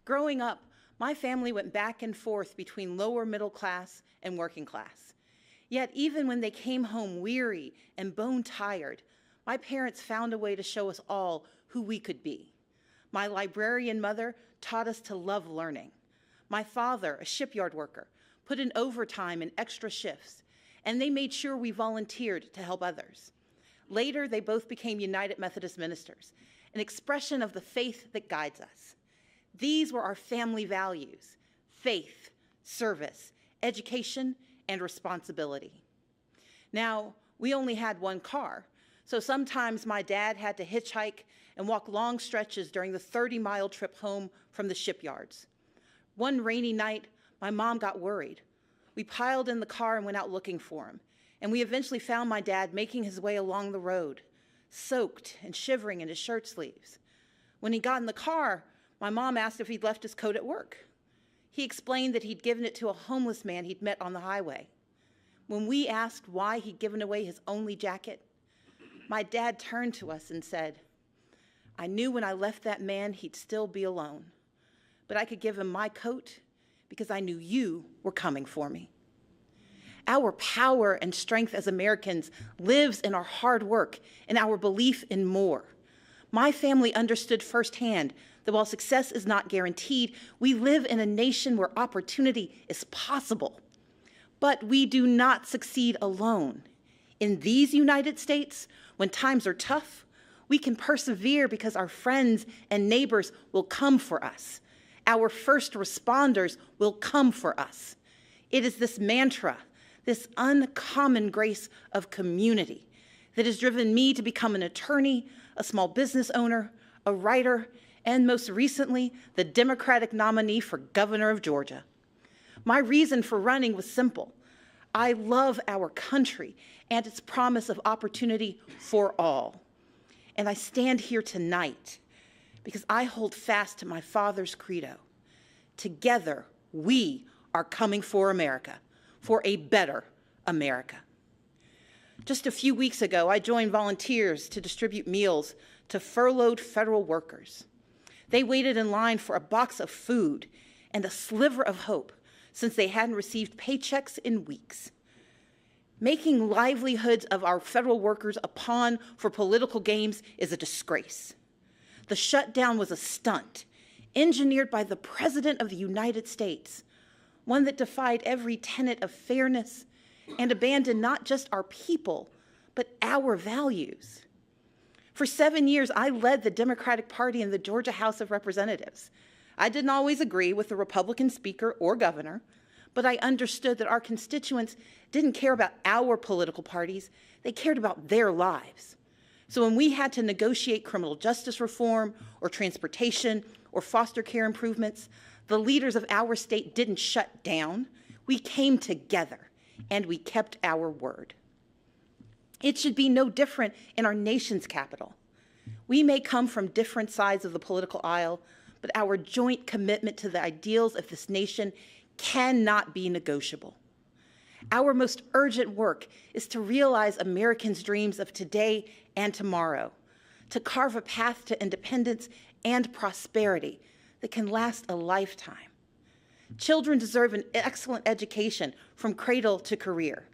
Growing up, my family went back and forth between lower middle class and working class. Yet even when they came home weary and bone-tired, my parents found a way to show us all who we could be. My librarian mother taught us to love learning. My father, a shipyard worker, put in overtime and extra shifts, and they made sure we volunteered to help others. Later, they both became United Methodist ministers, an expression of the faith that guides us. These were our family values: faith, service, education, and responsibility. Now, we only had one car, so sometimes my dad had to hitchhike and walk long stretches during the 30-mile trip home from the shipyards. One rainy night, my mom got worried. We piled in the car and went out looking for him, and we eventually found my dad making his way along the road, soaked and shivering in his shirt sleeves. When he got in the car, my mom asked if he'd left his coat at work. He explained that he'd given it to a homeless man he'd met on the highway. When we asked why he'd given away his only jacket, my dad turned to us and said, "I knew when I left that man he'd still be alone, but I could give him my coat because I knew you were coming for me." Our power and strength as Americans lives in our hard work and our belief in more. My family understood firsthand that while success is not guaranteed, we live in a nation where opportunity is possible. But we do not succeed alone. In these United States, when times are tough, we can persevere because our friends and neighbors will come for us. Our first responders will come for us. It is this mantra, this uncommon grace of community, that has driven me to become an attorney, a small business owner, a writer, and most recently, the Democratic nominee for governor of Georgia. My reason for running was simple. I love our country and its promise of opportunity for all. And I stand here tonight because I hold fast to my father's credo. Together, we are coming for America, for a better America. Just a few weeks ago, I joined volunteers to distribute meals to furloughed federal workers. They waited in line for a box of food and a sliver of hope since they hadn't received paychecks in weeks. Making livelihoods of our federal workers a pawn for political games is a disgrace. The shutdown was a stunt engineered by the President of the United States, one that defied every tenet of fairness and abandoned not just our people, but our values. For 7 years, I led the Democratic Party in the Georgia House of Representatives. I didn't always agree with the Republican speaker or governor, but I understood that our constituents didn't care about our political parties, they cared about their lives. So when we had to negotiate criminal justice reform or transportation or foster care improvements, the leaders of our state didn't shut down. We came together and we kept our word. It should be no different in our nation's capital. We may come from different sides of the political aisle, but our joint commitment to the ideals of this nation cannot be negotiable. Our most urgent work is to realize Americans' dreams of today and tomorrow, to carve a path to independence and prosperity that can last a lifetime. Children deserve an excellent education from cradle to career.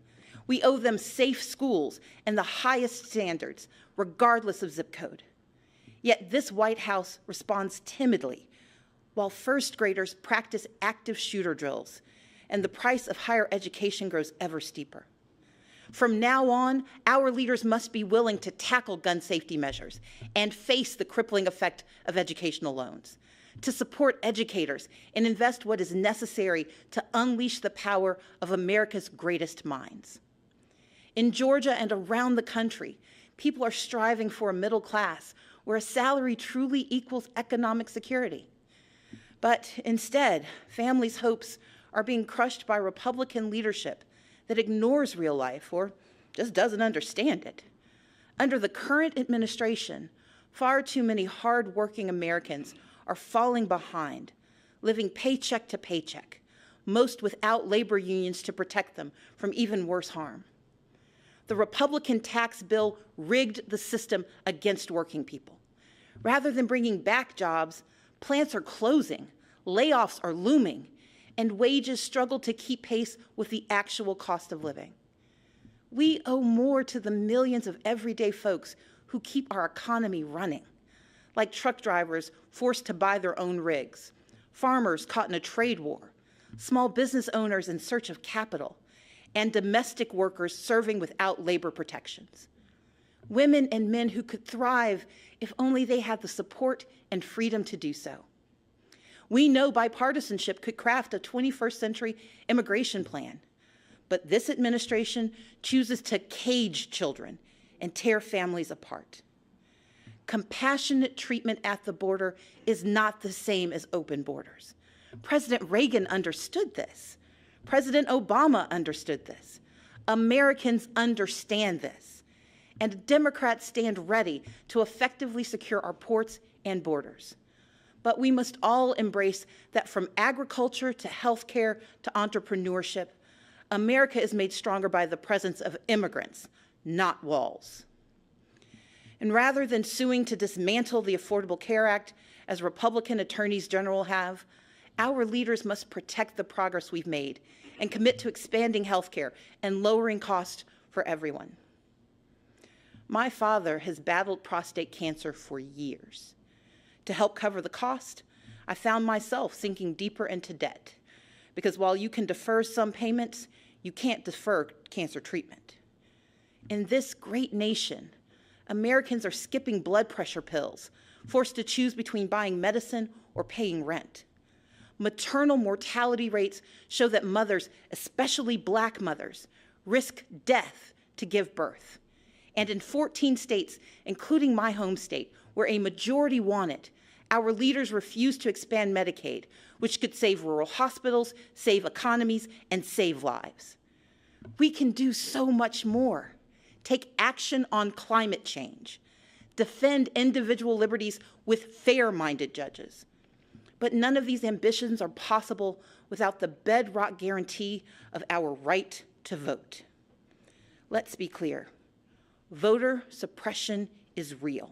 We owe them safe schools and the highest standards, regardless of zip code. Yet this White House responds timidly, while first graders practice active shooter drills, and the price of higher education grows ever steeper. From now on, our leaders must be willing to tackle gun safety measures and face the crippling effect of educational loans, to support educators and invest what is necessary to unleash the power of America's greatest minds. In Georgia and around the country, people are striving for a middle class where a salary truly equals economic security. But instead, families' hopes are being crushed by Republican leadership that ignores real life or just doesn't understand it. Under the current administration, far too many hard-working Americans are falling behind, living paycheck to paycheck, most without labor unions to protect them from even worse harm. The Republican tax bill rigged the system against working people. Rather than bringing back jobs, plants are closing, layoffs are looming, and wages struggle to keep pace with the actual cost of living. We owe more to the millions of everyday folks who keep our economy running, like truck drivers forced to buy their own rigs, farmers caught in a trade war, small business owners in search of capital, and domestic workers serving without labor protections. Women and men who could thrive if only they had the support and freedom to do so. We know bipartisanship could craft a 21st century immigration plan, but this administration chooses to cage children and tear families apart. Compassionate treatment at the border is not the same as open borders. President Reagan understood this. President Obama understood this. Americans understand this. And Democrats stand ready to effectively secure our ports and borders. But we must all embrace that from agriculture to healthcare to entrepreneurship, America is made stronger by the presence of immigrants, not walls. And rather than suing to dismantle the Affordable Care Act, as Republican attorneys general have, our leaders must protect the progress we've made and commit to expanding healthcare and lowering costs for everyone. My father has battled prostate cancer for years. To help cover the cost, I found myself sinking deeper into debt, because while you can defer some payments, you can't defer cancer treatment. In this great nation, Americans are skipping blood pressure pills, forced to choose between buying medicine or paying rent. Maternal mortality rates show that mothers, especially Black mothers, risk death to give birth. And in 14 states, including my home state, where a majority want it, our leaders refuse to expand Medicaid, which could save rural hospitals, save economies, and save lives. We can do so much more. Take action on climate change. Defend individual liberties with fair-minded judges. But none of these ambitions are possible without the bedrock guarantee of our right to vote. Let's be clear. Voter suppression is real.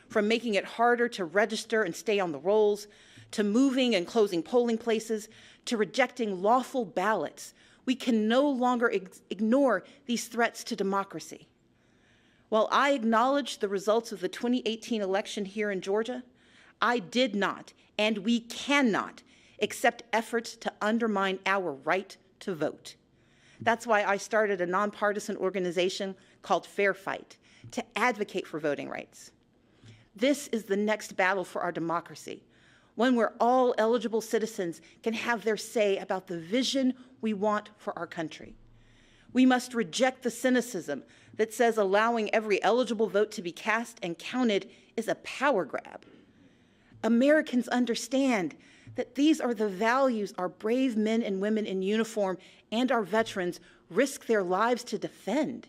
From making it harder to register and stay on the rolls, to moving and closing polling places, to rejecting lawful ballots, we can no longer ignore these threats to democracy. While I acknowledge the results of the 2018 election here in Georgia, I did not, and we cannot, accept efforts to undermine our right to vote. That's why I started a nonpartisan organization called Fair Fight to advocate for voting rights. This is the next battle for our democracy, one where all eligible citizens can have their say about the vision we want for our country. We must reject the cynicism that says allowing every eligible vote to be cast and counted is a power grab. Americans understand that these are the values our brave men and women in uniform and our veterans risk their lives to defend.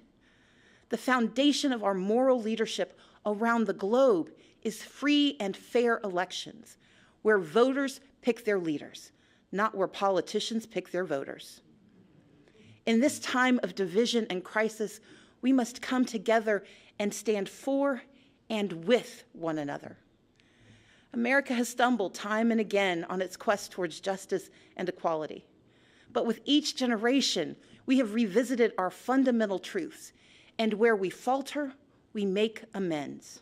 The foundation of our moral leadership around the globe is free and fair elections, where voters pick their leaders, not where politicians pick their voters. In this time of division and crisis, we must come together and stand for and with one another. America has stumbled time and again on its quest towards justice and equality. But with each generation, we have revisited our fundamental truths, and where we falter, we make amends.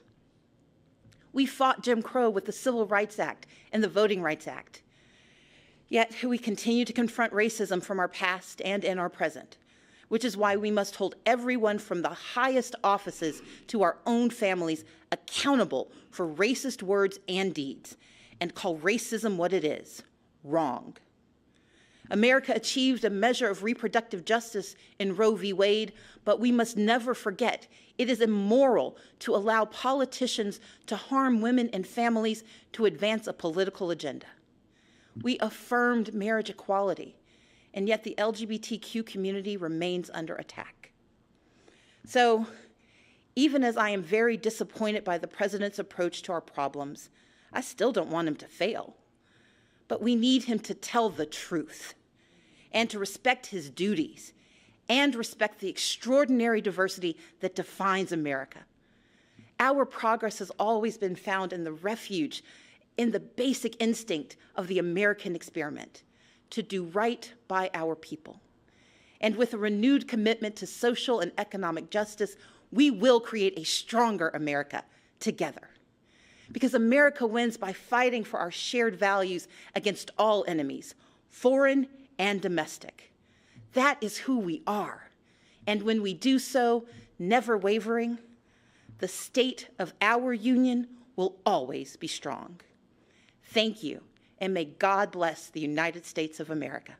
We fought Jim Crow with the Civil Rights Act and the Voting Rights Act. Yet we continue to confront racism from our past and in our present, which is why we must hold everyone from the highest offices to our own families accountable for racist words and deeds, and call racism what it is, wrong. America achieved a measure of reproductive justice in Roe v. Wade, but we must never forget it is immoral to allow politicians to harm women and families to advance a political agenda. We affirmed marriage equality, and yet the LGBTQ community remains under attack. So, even as I am very disappointed by the president's approach to our problems, I still don't want him to fail. But we need him to tell the truth and to respect his duties and respect the extraordinary diversity that defines America. Our progress has always been found in the refuge in the basic instinct of the American experiment, to do right by our people. And with a renewed commitment to social and economic justice, we will create a stronger America together. Because America wins by fighting for our shared values against all enemies, foreign and domestic. That is who we are. And when we do so, never wavering, the state of our union will always be strong. Thank you, and may God bless the United States of America.